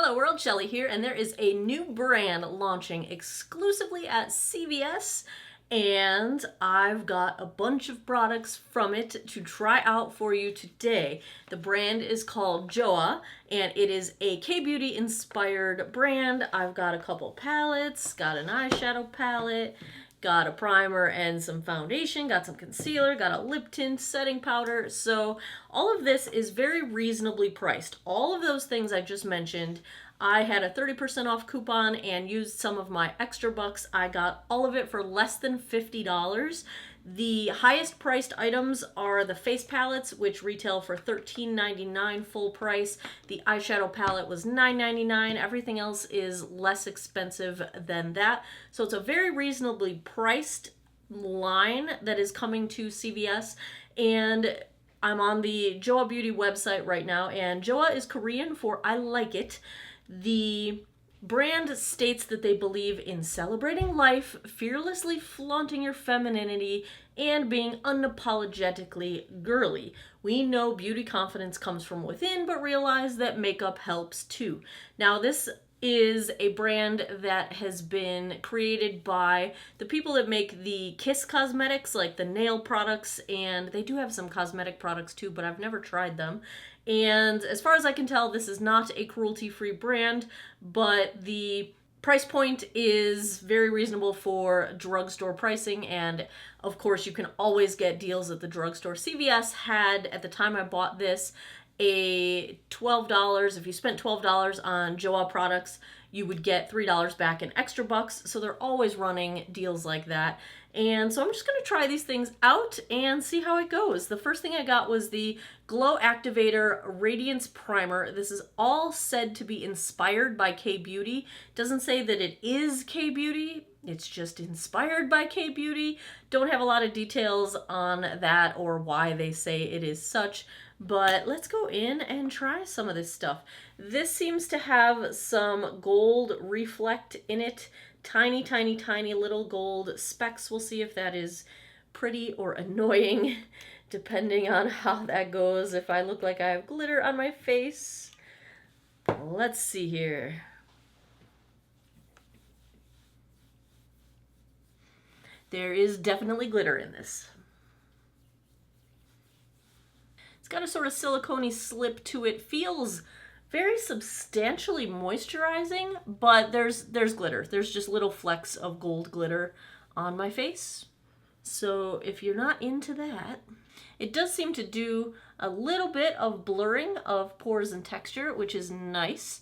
Hello world, Shelly here, and there is a new brand launching exclusively at CVS, and I've got a bunch of products from it to try out for you today. The brand is called JOAH, and it is a K-beauty inspired brand. I've got a couple palettes, got an eyeshadow palette, got a primer and some foundation, got some concealer, got a lip tint, setting powder. So all of this is very reasonably priced. All of those things I just mentioned, I had a 30% off coupon and used some of my extra bucks. I got all of it for less than $50. The highest priced items are the face palettes, which retail for $13.99 full price. The eyeshadow palette was $9.99. Everything else is less expensive than that. So it's a very reasonably priced line that is coming to CVS. And I'm on the JOAH Beauty website right now, and JOAH is Korean for I like it. The brand states that they believe in celebrating life, fearlessly flaunting your femininity, and being unapologetically girly. We know beauty confidence comes from within, but realize that makeup helps too. Now, this is a brand that has been created by the people that make the Kiss cosmetics, like the nail products, and they do have some cosmetic products too, but I've never tried them. And as far as I can tell, this is not a cruelty-free brand, but the price point is very reasonable for drugstore pricing, and of course you can always get deals at the drugstore. CVS had, at the time I bought this, a $12, if you spent $12 on JOAH products, you would get $3 back in extra bucks. So they're always running deals like that. And so I'm just going to try these things out and see how it goes. The first thing I got was the Glow Activator Radiance Primer. This is all said to be inspired by K-beauty. Doesn't say that it is K-beauty. It's just inspired by K-beauty. Don't have a lot of details on that or why they say it is such. But let's go in and try some of this stuff. This seems to have some gold reflect in it. Tiny, tiny, tiny little gold specks. We'll see if that is pretty or annoying, depending on how that goes. If I look like I have glitter on my face. Let's see here. There is definitely glitter in this. It's got a sort of silicone-y slip to it. Feels very substantially moisturizing, but there's glitter. There's just little flecks of gold glitter on my face. So if you're not into that, it does seem to do a little bit of blurring of pores and texture, which is nice.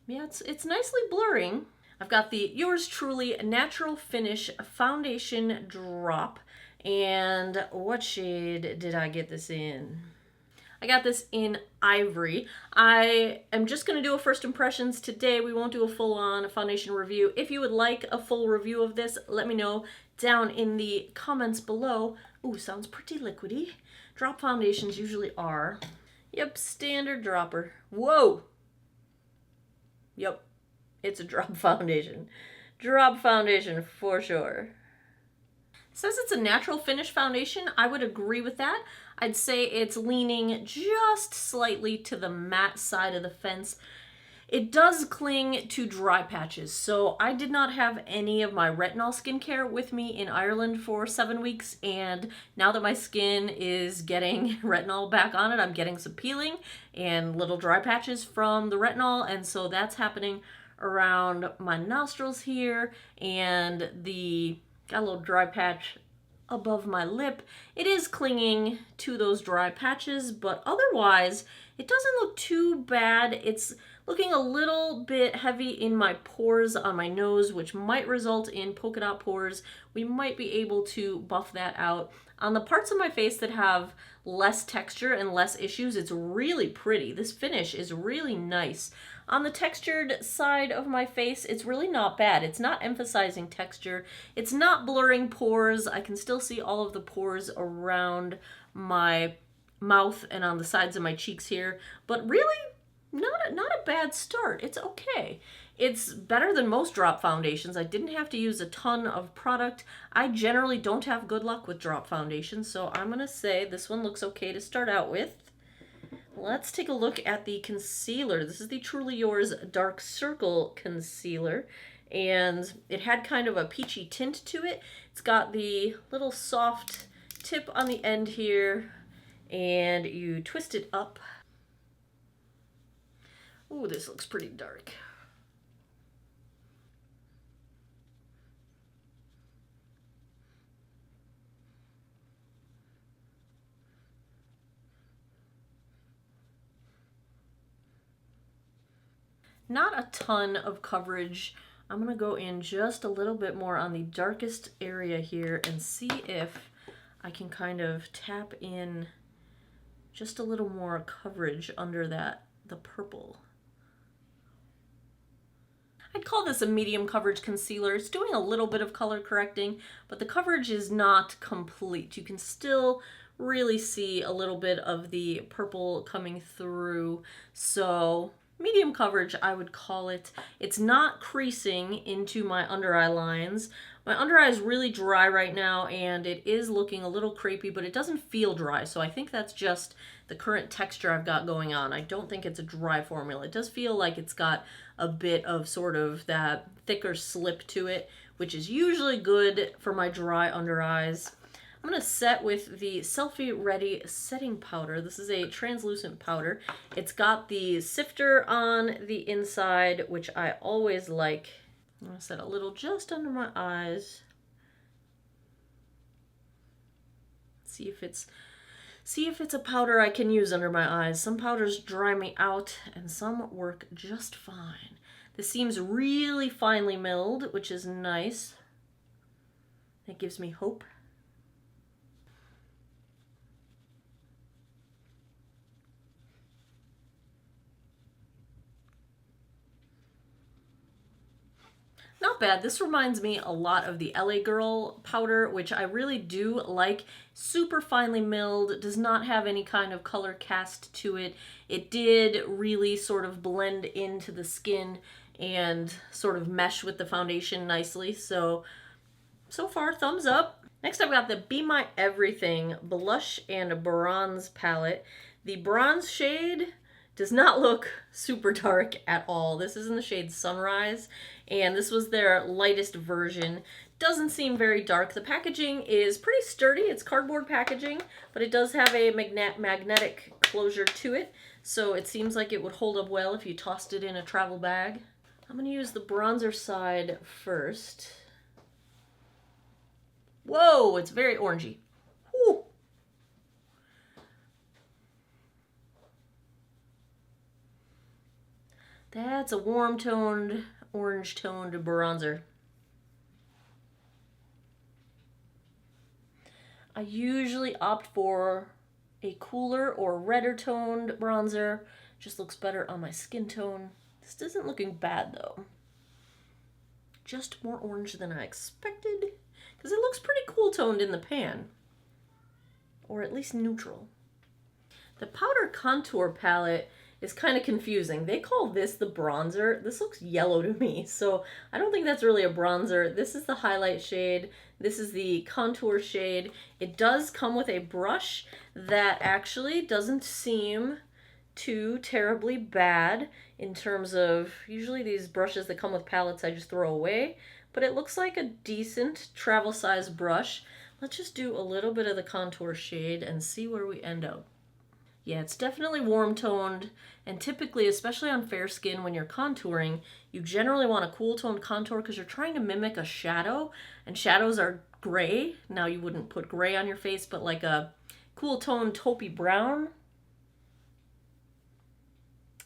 Yeah, it's nicely blurring. I've got the Yours Truly Natural Finish Foundation Drop. And what shade did I get this in? I got this in Ivory. I am just going to do a first impressions today. We won't do a full-on foundation review. If you would like a full review of this, let me know down in the comments below. Ooh, sounds pretty liquidy. Drop foundations usually are. Yep, standard dropper. Whoa! Yep, it's a drop foundation. Drop foundation for sure. It says it's a natural finish foundation. I would agree with that. I'd say it's leaning just slightly to the matte side of the fence. It does cling to dry patches, so I did not have any of my retinol skincare with me in Ireland for 7 weeks, and now that my skin is getting retinol back on it, I'm getting some peeling and little dry patches from the retinol, and so that's happening around my nostrils here, and got a little dry patch above my lip. It is clinging to those dry patches, but otherwise, it doesn't look too bad. It's looking a little bit heavy in my pores on my nose, which might result in polka dot pores. We might be able to buff that out. On the parts of my face that have less texture and less issues, it's really pretty. This finish is really nice. On the textured side of my face, it's really not bad. It's not emphasizing texture. It's not blurring pores. I can still see all of the pores around my mouth and on the sides of my cheeks here, but really not a bad start. It's okay. It's better than most drop foundations. I didn't have to use a ton of product. I generally don't have good luck with drop foundations, so I'm gonna say this one looks okay to start out with. Let's take a look at the concealer. This is the Truly Yours Dark Circle Concealer, and it had kind of a peachy tint to it. It's got the little soft tip on the end here, and you twist it up. Ooh, this looks pretty dark. Not a ton of coverage. I'm gonna go in just a little bit more on the darkest area here and see if I can kind of tap in just a little more coverage under the purple. I'd call this a medium coverage concealer. It's doing a little bit of color correcting, but the coverage is not complete. You can still really see a little bit of the purple coming through. So medium coverage, I would call it. It's not creasing into my under eye lines. My under eye is really dry right now, and it is looking a little crepey, but it doesn't feel dry. So I think that's just the current texture I've got going on. I don't think it's a dry formula. It does feel like it's got a bit of sort of that thicker slip to it, which is usually good for my dry under eyes. I'm going to set with the Selfie Ready Setting Powder. This is a translucent powder. It's got the sifter on the inside, which I always like. I'm going to set a little just under my eyes. See if it's a powder I can use under my eyes. Some powders dry me out and some work just fine. This seems really finely milled, which is nice. That gives me hope. Not bad. This reminds me a lot of the LA Girl powder, which I really do like. Super finely milled, does not have any kind of color cast to it. It did really sort of blend into the skin and sort of mesh with the foundation nicely. So far, thumbs up. Next, I've got the Be My Everything Blush and Bronze Palette. The bronze shade does not look super dark at all. This is in the shade Sunrise, and this was their lightest version. Doesn't seem very dark. The packaging is pretty sturdy. It's cardboard packaging, but it does have a magnetic closure to it, so it seems like it would hold up well if you tossed it in a travel bag. I'm going to use the bronzer side first. Whoa, it's very orangey. Whew. That's a warm-toned, orange-toned bronzer. I usually opt for a cooler or redder-toned bronzer. Just looks better on my skin tone. This isn't looking bad, though. Just more orange than I expected, because it looks pretty cool-toned in the pan. Or at least neutral. The powder contour palette is kind of confusing. They call this the bronzer. This looks yellow to me, so I don't think that's really a bronzer. This is the highlight shade. This is the contour shade. It does come with a brush that actually doesn't seem too terribly bad in terms of, usually these brushes that come with palettes I just throw away, but it looks like a decent travel size brush. Let's just do a little bit of the contour shade and see where we end up. Yeah, it's definitely warm toned, and typically, especially on fair skin, when you're contouring, you generally want a cool toned contour because you're trying to mimic a shadow, and shadows are gray. Now you wouldn't put gray on your face, but like a cool toned taupey brown.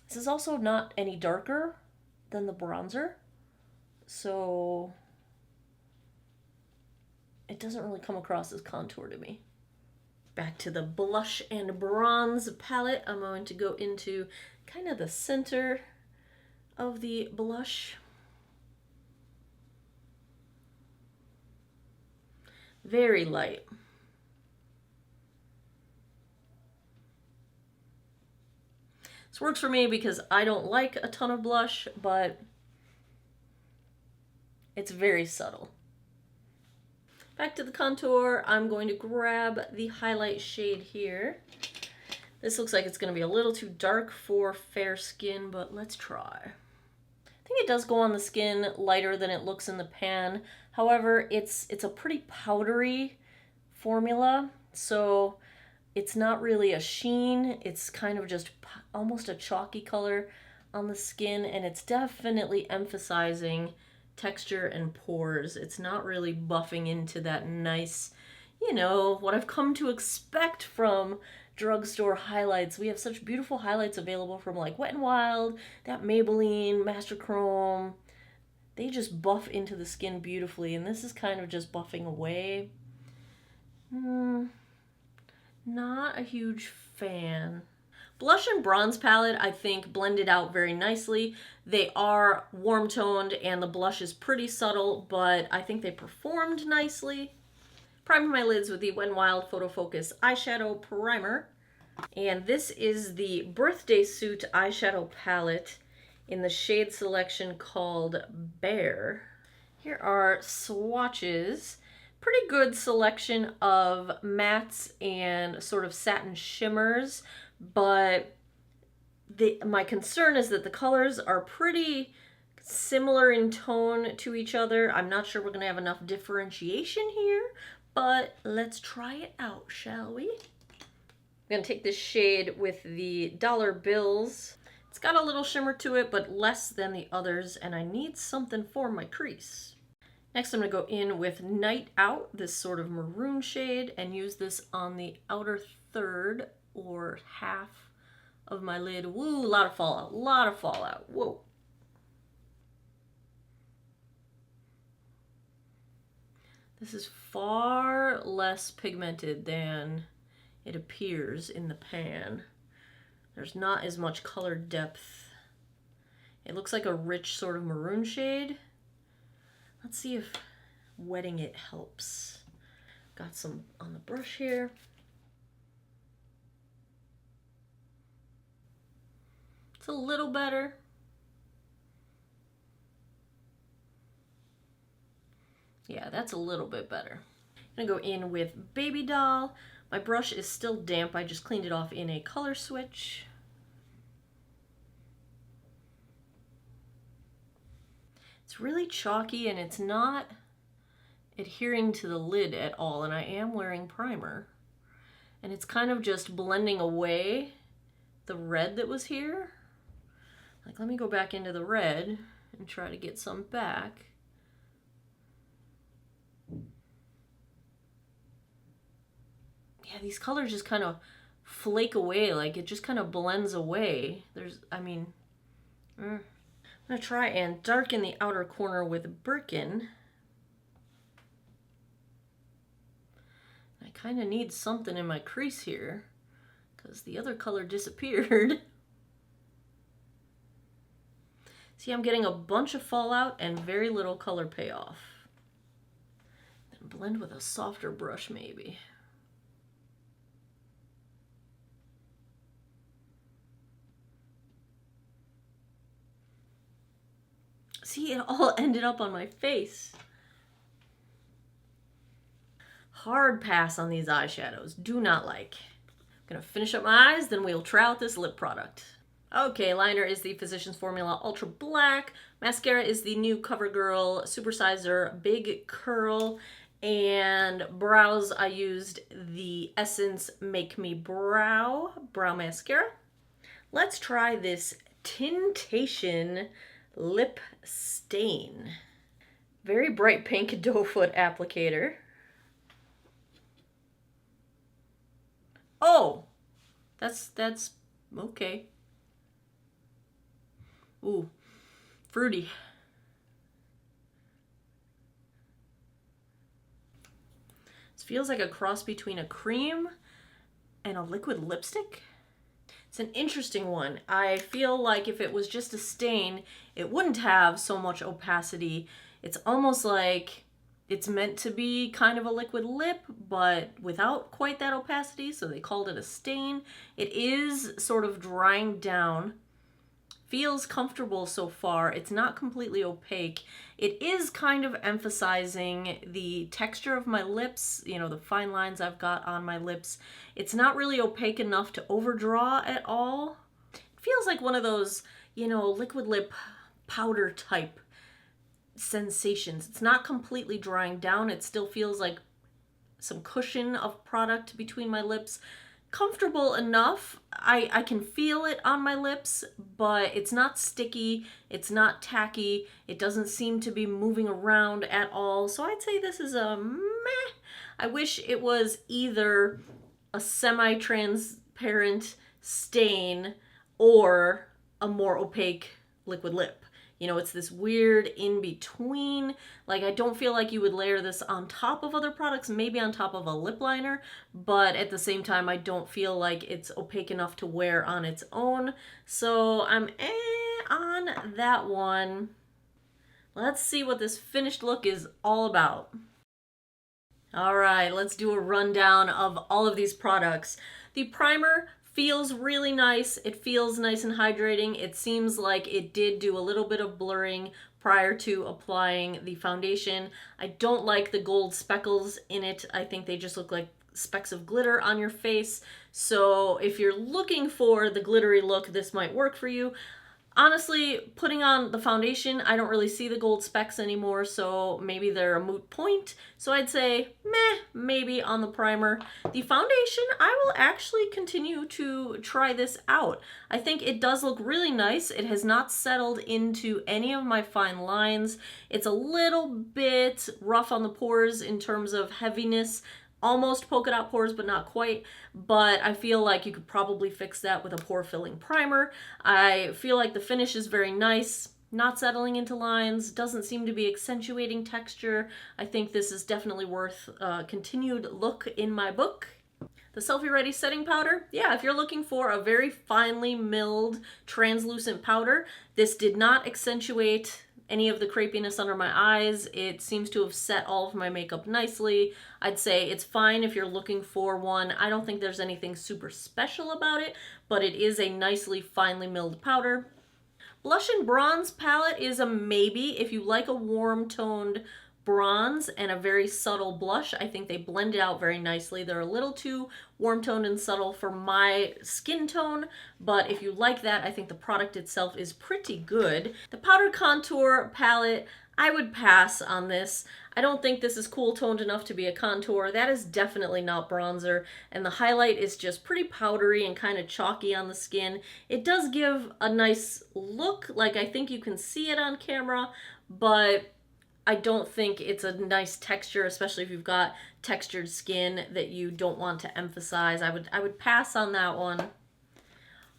This is also not any darker than the bronzer, so it doesn't really come across as contour to me. Back to the blush and bronze palette. I'm going to go into kind of the center of the blush. Very light. This works for me because I don't like a ton of blush, but it's very subtle. Back to the contour, I'm going to grab the highlight shade here. This looks like it's going to be a little too dark for fair skin, but let's try. I think it does go on the skin lighter than it looks in the pan. However, it's a pretty powdery formula, so it's not really a sheen. It's kind of just almost a chalky color on the skin, and it's definitely emphasizing texture and pores. It's not really buffing into that nice, you know, what I've come to expect from drugstore highlights. We have such beautiful highlights available from like Wet n Wild, that Maybelline, Master Chrome. They just buff into the skin beautifully, and this is kind of just buffing away. Not a huge fan. Blush and bronze palette, I think, blended out very nicely. They are warm toned and the blush is pretty subtle, but I think they performed nicely. Primed my lids with the Wet n Wild Photo Focus eyeshadow primer. And this is the Birthday Suit eyeshadow palette in the shade selection called Bear. Here are swatches. Pretty good selection of mattes and sort of satin shimmers, but my concern is that the colors are pretty similar in tone to each other. I'm not sure we're going to have enough differentiation here, but let's try it out, shall we? I'm going to take this shade with the dollar bills. It's got a little shimmer to it, but less than the others, and I need something for my crease. Next, I'm going to go in with Night Out, this sort of maroon shade, and use this on the outer third or half of my lid. Woo, a lot of fallout, a lot of fallout. Whoa. This is far less pigmented than it appears in the pan. There's not as much color depth. It looks like a rich sort of maroon shade. Let's see if wetting it helps. Got some on the brush here. It's a little better. Yeah, that's a little bit better. I'm gonna go in with Baby Doll. My brush is still damp. I just cleaned it off in a color switch. It's really chalky and it's not adhering to the lid at all, and I am wearing primer. And it's kind of just blending away the red that was here. Like, let me go back into the red and try to get some back. Yeah, these colors just kind of flake away, like it just kind of blends away. I'm gonna try and darken the outer corner with Birkin. I kind of need something in my crease here because the other color disappeared. See, I'm getting a bunch of fallout and very little color payoff. Then blend with a softer brush maybe. See, it all ended up on my face. Hard pass on these eyeshadows. Do not like. I'm gonna finish up my eyes, then we'll try out this lip product. Okay, liner is the Physicians Formula Ultra Black. Mascara is the new CoverGirl Supersizer Big Curl. And brows, I used the Essence Make Me Brow Mascara. Let's try this Tintation Lip Stain. Very bright pink doe foot applicator. Oh, that's okay. Ooh, fruity. This feels like a cross between a cream and a liquid lipstick. It's an interesting one. I feel like if it was just a stain, it wouldn't have so much opacity. It's almost like it's meant to be kind of a liquid lip, but without quite that opacity, so they called it a stain. It is sort of drying down feels comfortable so far. It's not completely opaque. It is kind of emphasizing the texture of my lips, you know, the fine lines I've got on my lips. It's not really opaque enough to overdraw at all. It feels like one of those, you know, liquid lip powder type sensations. It's not completely drying down. It still feels like some cushion of product between my lips. Comfortable enough. I can feel it on my lips, but it's not sticky, it's not tacky, it doesn't seem to be moving around at all. So I'd say this is a meh. I wish it was either a semi-transparent stain or a more opaque liquid lip. You know, it's this weird in between. Like, I don't feel like you would layer this on top of other products, maybe on top of a lip liner, but at the same time, I don't feel like it's opaque enough to wear on its own. So I'm on that one. Let's see what this finished look is all about. All right, let's do a rundown of all of these products. The primer feels really nice. It feels nice and hydrating. It seems like it did do a little bit of blurring prior to applying the foundation. I don't like the gold speckles in it. I think they just look like specks of glitter on your face. So if you're looking for the glittery look, this might work for you. Honestly, putting on the foundation, I don't really see the gold specks anymore, so maybe they're a moot point. So I'd say, meh, maybe on the primer. The foundation, I will actually continue to try this out. I think it does look really nice. It has not settled into any of my fine lines. It's a little bit rough on the pores in terms of heaviness. Almost polka dot pores, but not quite. But I feel like you could probably fix that with a pore filling primer. I feel like the finish is very nice, not settling into lines, doesn't seem to be accentuating texture. I think this is definitely worth a continued look in my book. The Selfie Ready Setting Powder, yeah, if you're looking for a very finely milled, translucent powder, this did not accentuate any of the crepiness under my eyes. It seems to have set all of my makeup nicely. I'd say it's fine if you're looking for one. I don't think there's anything super special about it, but it is a nicely finely milled powder. Blush and Bronze palette is a maybe if you like a warm toned bronze and a very subtle blush. I think they blend it out very nicely. They're a little too warm toned and subtle for my skin tone, but if you like that, I think the product itself is pretty good. The Powder Contour palette, I would pass on this. I don't think this is cool toned enough to be a contour. That is definitely not bronzer, and the highlight is just pretty powdery and kind of chalky on the skin. It does give a nice look, like I think you can see it on camera, but I don't think it's a nice texture, especially if you've got textured skin that you don't want to emphasize. I would pass on that one.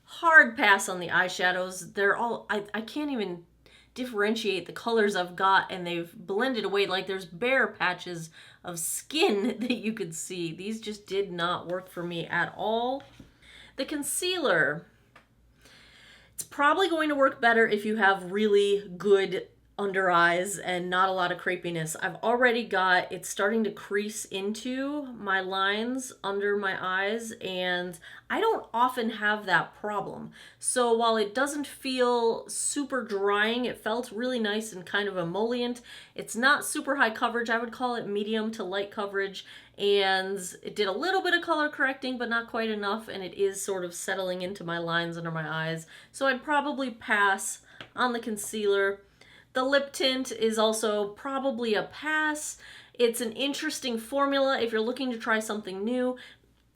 Hard pass on the eyeshadows. They're all, I can't even differentiate the colors I've got, and they've blended away. Like there's bare patches of skin that you could see. These just did not work for me at all. The concealer, it's probably going to work better if you have really good under eyes and not a lot of crepiness. I've already got it starting to crease into my lines under my eyes, and I don't often have that problem. So while it doesn't feel super drying, it felt really nice and kind of emollient. It's not super high coverage. I would call it medium to light coverage, and it did a little bit of color correcting, but not quite enough, and it is sort of settling into my lines under my eyes. So I'd probably pass on the concealer. The lip tint is also probably a pass. It's an interesting formula if you're looking to try something new.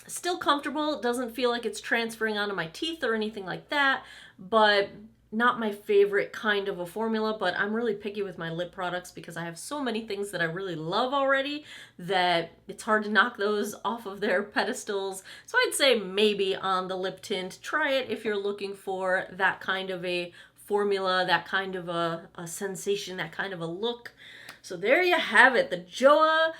Still comfortable. It doesn't feel like it's transferring onto my teeth or anything like that, but not my favorite kind of a formula. But I'm really picky with my lip products because I have so many things that I really love already that it's hard to knock those off of their pedestals. So I'd say maybe on the lip tint. Try it if you're looking for that kind of a formula, that kind of a sensation, that kind of a look. So there you have it, the JOAH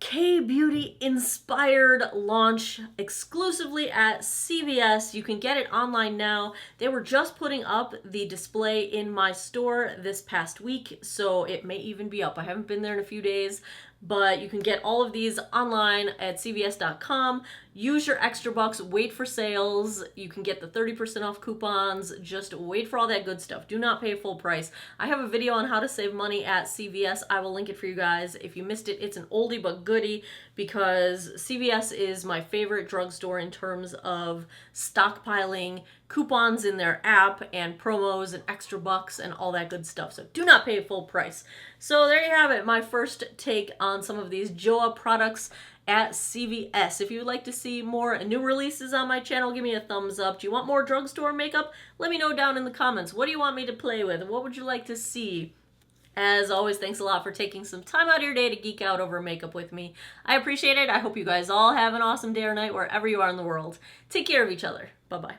K-Beauty inspired launch exclusively at CVS. You can get it online now. They were just putting up the display in my store this past week, so it may even be up. I haven't been there in a few days, but you can get all of these online at cvs.com. Use your extra bucks, wait for sales. You can get the 30% off coupons. Just wait for all that good stuff. Do not pay full price. I have a video on how to save money at CVS. I will link it for you guys. If you missed it, it's an oldie but goodie because CVS is my favorite drugstore in terms of stockpiling coupons in their app and promos and extra bucks and all that good stuff. So do not pay full price. So there you have it, my first take on some of these JOAH products at CVS. If you would like to see more new releases on my channel, give me a thumbs up. Do you want more drugstore makeup? Let me know down in the comments. What do you want me to play with? What would you like to see? As always, thanks a lot for taking some time out of your day to geek out over makeup with me. I appreciate it. I hope you guys all have an awesome day or night wherever you are in the world. Take care of each other. Bye-bye.